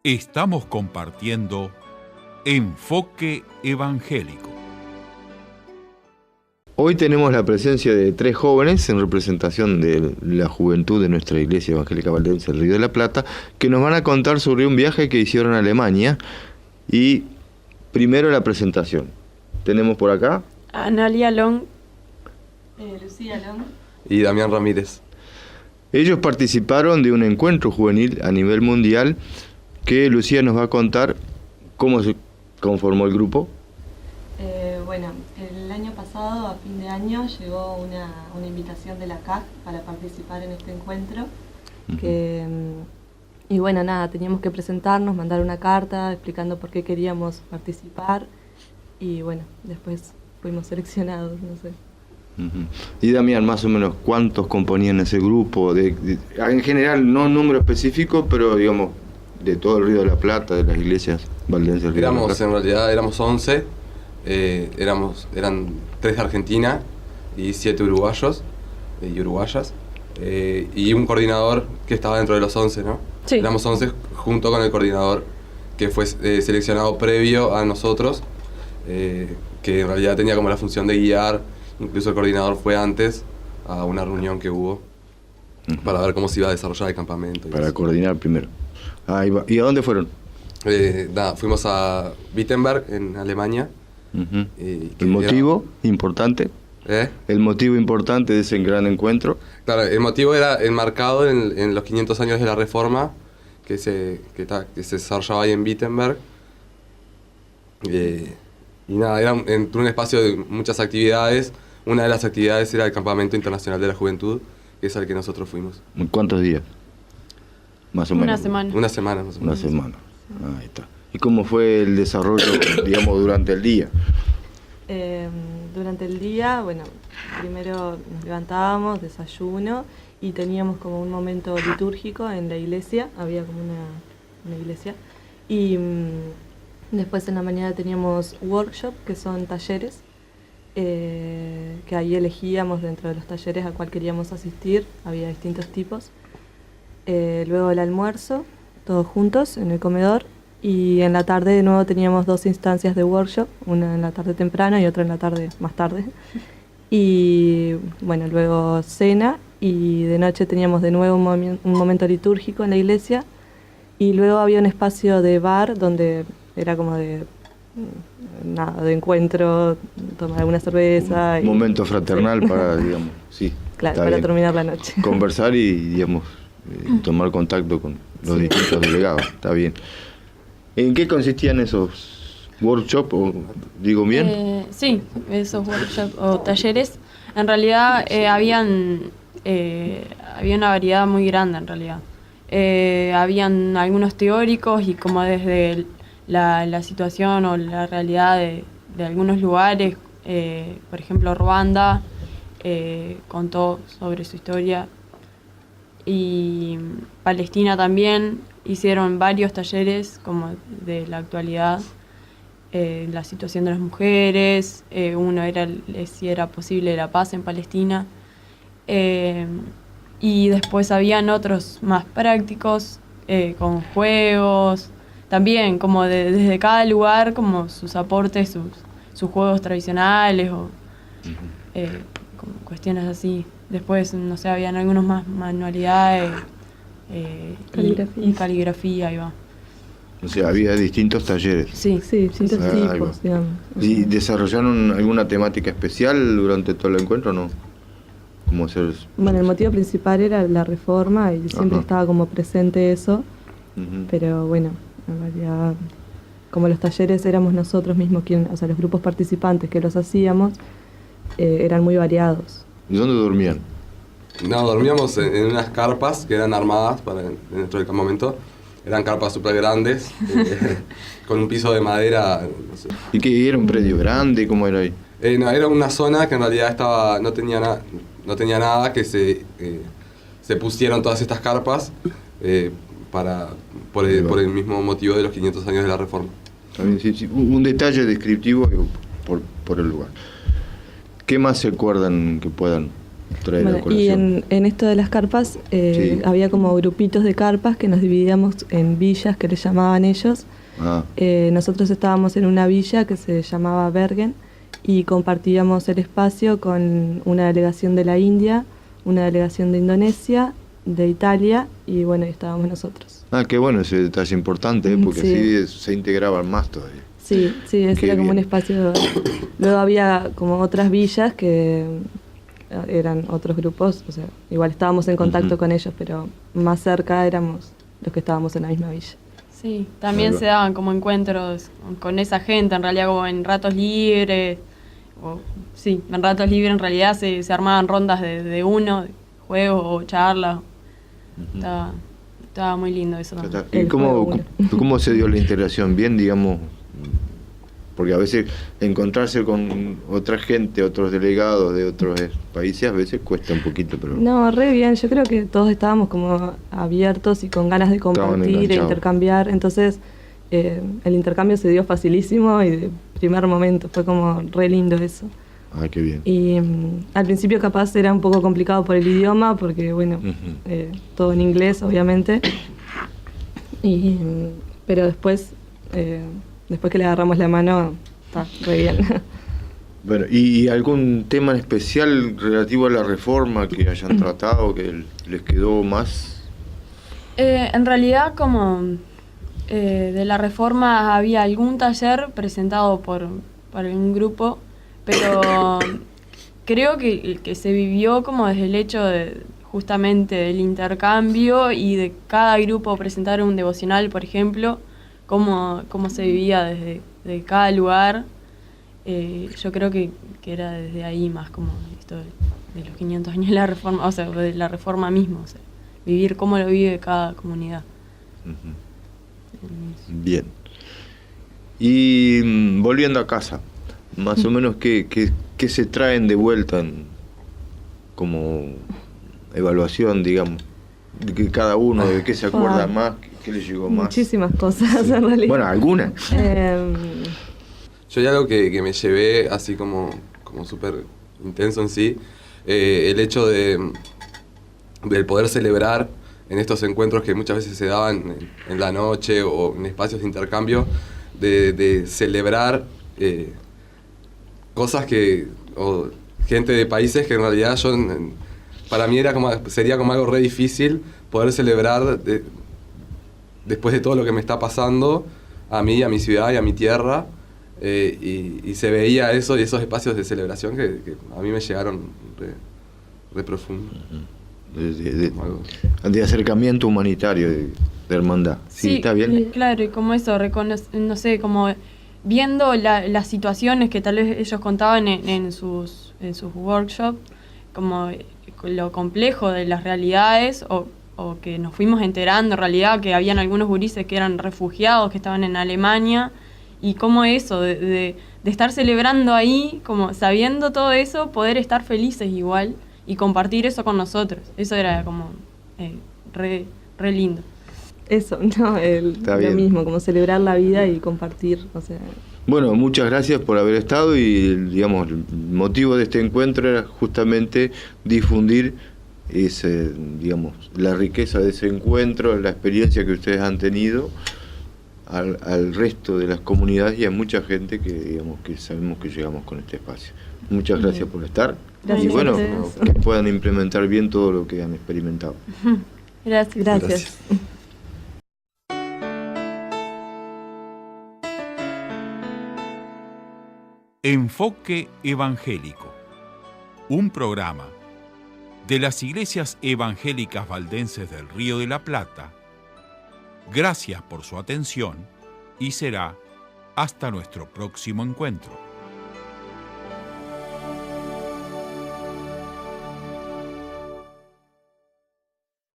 Estamos compartiendo Enfoque Evangélico. Hoy tenemos la presencia de 3 jóvenes en representación de la juventud de nuestra Iglesia Evangélica Valdense del Río de la Plata, que nos van a contar sobre un viaje que hicieron a Alemania. Y primero la presentación. Tenemos por acá Analia Long, Lucía Long y Damián Ramírez. Ellos participaron de un encuentro juvenil a nivel mundial que Lucía nos va a contar cómo se conformó el grupo. Bueno, el año pasado, a fin de año, llegó una invitación de la CAC para participar en este encuentro. Y bueno, nada, teníamos que presentarnos, mandar una carta explicando por qué queríamos participar. Y bueno, después fuimos seleccionados, no sé. Y Damián, más o menos, ¿cuántos componían ese grupo? En general, no un número específico, pero digamos, de todo el Río de la Plata, de las iglesias valdenses del Río de la Plata. En realidad éramos 11, eran 3 de Argentina y 7 uruguayos y uruguayas, y un coordinador que estaba dentro de los 11, ¿no? Sí. Éramos 11 junto con el coordinador que fue seleccionado previo a nosotros, que en realidad tenía como la función de guiar. Incluso el coordinador fue antes a una reunión que hubo para ver cómo se iba a desarrollar el campamento. Para coordinar primero. Ahí va. ¿Y a dónde fueron? Fuimos a Wittenberg, en Alemania. ¿El motivo importante? ¿El motivo importante de ese gran encuentro? Claro, el motivo era enmarcado en los 500 años de la Reforma que se desarrollaba ahí en Wittenberg. Y nada, era un espacio de muchas actividades. Una de las actividades era el Campamento Internacional de la Juventud, que es al que nosotros fuimos. ¿Cuántos días? Más o menos. Una semana. Una semana más o menos. Una semana. Ahí está. ¿Y cómo fue el desarrollo, digamos, durante el día? Durante el día, bueno, primero nos levantábamos, desayuno, y teníamos como un momento litúrgico en la iglesia, había como una iglesia, y después en la mañana teníamos workshop, que son talleres, que ahí elegíamos dentro de los talleres a cuál queríamos asistir, había distintos tipos. Luego el almuerzo, todos juntos en el comedor, y en la tarde de nuevo teníamos 2 instancias de workshop, una en la tarde temprano y otra en la tarde más tarde. Y bueno, luego cena, y de noche teníamos de nuevo un momento litúrgico en la iglesia, y luego había un espacio de bar donde era como de encuentro, tomar alguna cerveza. Un momento fraternal, sí. Para, digamos, sí. Claro, para terminar la noche. Conversar y, digamos, tomar contacto con los distintos delegados, está bien. ¿En qué consistían esos workshops? ¿Digo bien? Sí, esos workshops o talleres. En realidad había una variedad muy grande en realidad. Habían algunos teóricos y como desde la situación o la realidad de algunos lugares, por ejemplo Ruanda contó sobre su historia, y Palestina también hicieron varios talleres como de la actualidad, la situación de las mujeres, uno era si era posible la paz en Palestina, y después habían otros más prácticos, con juegos, también como desde cada lugar, como sus aportes, sus juegos tradicionales o como cuestiones así. Después, no sé, habían algunos más manualidades y caligrafía, ahí va. O sea, había distintos talleres. Sí, distintos tipos, digamos. ¿Y desarrollaron alguna temática especial durante todo el encuentro o no? ¿Cómo hacer? Bueno, el motivo principal era la reforma y siempre estaba como presente eso, pero bueno, en realidad, como los talleres éramos nosotros mismos o sea, los grupos participantes que los hacíamos, eran muy variados. ¿Y dónde dormían? No, dormíamos en unas carpas que eran armadas dentro del campamento. Eran carpas súper grandes, con un piso de madera, no sé. ¿Y qué era un predio grande? ¿Cómo era ahí? No, era una zona que en realidad no tenía nada, que se pusieron todas estas carpas por el mismo motivo de los 500 años de la Reforma. También, sí. Un detalle descriptivo por el lugar. ¿Qué más se acuerdan que puedan traer a Bueno, y colación. en esto de las carpas, Sí. había como grupitos de carpas que nos dividíamos en villas que les llamaban ellos. Ah, Nosotros estábamos en una villa que se llamaba Bergen y compartíamos el espacio con una delegación de la India, una delegación de Indonesia, de Italia y bueno, y estábamos nosotros. qué bueno, ese detalle importante, porque Sí. así se integraban más todavía. Sí, sí, ese Qué era como un bien. espacio. Luego había como otras villas que eran otros grupos, o sea, igual estábamos en contacto Ujú. con ellos, pero más cerca éramos los que estábamos en la misma villa. Sí, también Ahí va. se daban como encuentros con esa gente, en realidad como en ratos libres. Sí, en ratos libres en realidad se armaban rondas de uno, de juegos o charlas. Estaba muy lindo eso también. ¿Y El juego, cómo se dio la integración? Bien, digamos, porque a veces encontrarse con otra gente, otros delegados de otros países, a veces cuesta un poquito, pero No, re bien, yo creo que todos estábamos como abiertos y con ganas de compartir e enganchados. intercambiar, entonces el intercambio se dio facilísimo y de primer momento, fue como re lindo eso. qué bien. Y al principio capaz era un poco complicado por el idioma, porque bueno, Ujú. todo en inglés obviamente, pero después que le agarramos la mano, está re bien. Bueno, ¿y algún tema en especial relativo a la reforma que hayan tratado, que les quedó más? En realidad como de la reforma había algún taller presentado por un grupo, pero creo que se vivió como desde el hecho de justamente del intercambio y de cada grupo presentar un devocional, por ejemplo, cómo se vivía desde cada lugar. Yo creo que era desde ahí más como esto de los 500 años de la reforma, o sea, de la reforma misma, o sea, vivir cómo lo vive cada comunidad. Bien. Y volviendo a casa, más o menos, ¿qué se traen de vuelta como evaluación, digamos? De que cada uno, de qué se acuerda más, qué le llegó más. Muchísimas cosas en realidad. Bueno, algunas. Yo hay algo que me llevé así como súper intenso en sí, el hecho del poder celebrar en estos encuentros que muchas veces se daban en la noche o en espacios de intercambio, de celebrar cosas o gente de países que en realidad para mí sería como algo re difícil poder celebrar después de todo lo que me está pasando a mí, a mi ciudad y a mi tierra. Y se veía eso y esos espacios de celebración que a mí me llegaron re profundo. De acercamiento humanitario, de hermandad. Sí, está bien. Claro, y como eso, no sé, como viendo las situaciones que tal vez ellos contaban en sus workshops, como lo complejo de las realidades o que nos fuimos enterando en realidad que habían algunos gurises que eran refugiados, que estaban en Alemania. Y cómo eso, de estar celebrando ahí, como sabiendo todo eso, poder estar felices igual y compartir eso con nosotros. Eso era como re lindo. Eso, no, lo bien. mismo, como celebrar la vida y compartir, o sea. Bueno, muchas gracias por haber estado y, digamos, el motivo de este encuentro era justamente difundir la riqueza de ese encuentro, la experiencia que ustedes han tenido al resto de las comunidades y a mucha gente que sabemos que llegamos con este espacio. Muchas gracias por estar. Gracias y bueno, a ustedes. que puedan implementar bien todo lo que han experimentado. Gracias. Gracias. Enfoque Evangélico, un programa de las Iglesias Evangélicas Valdenses del Río de la Plata. Gracias por su atención y será hasta nuestro próximo encuentro.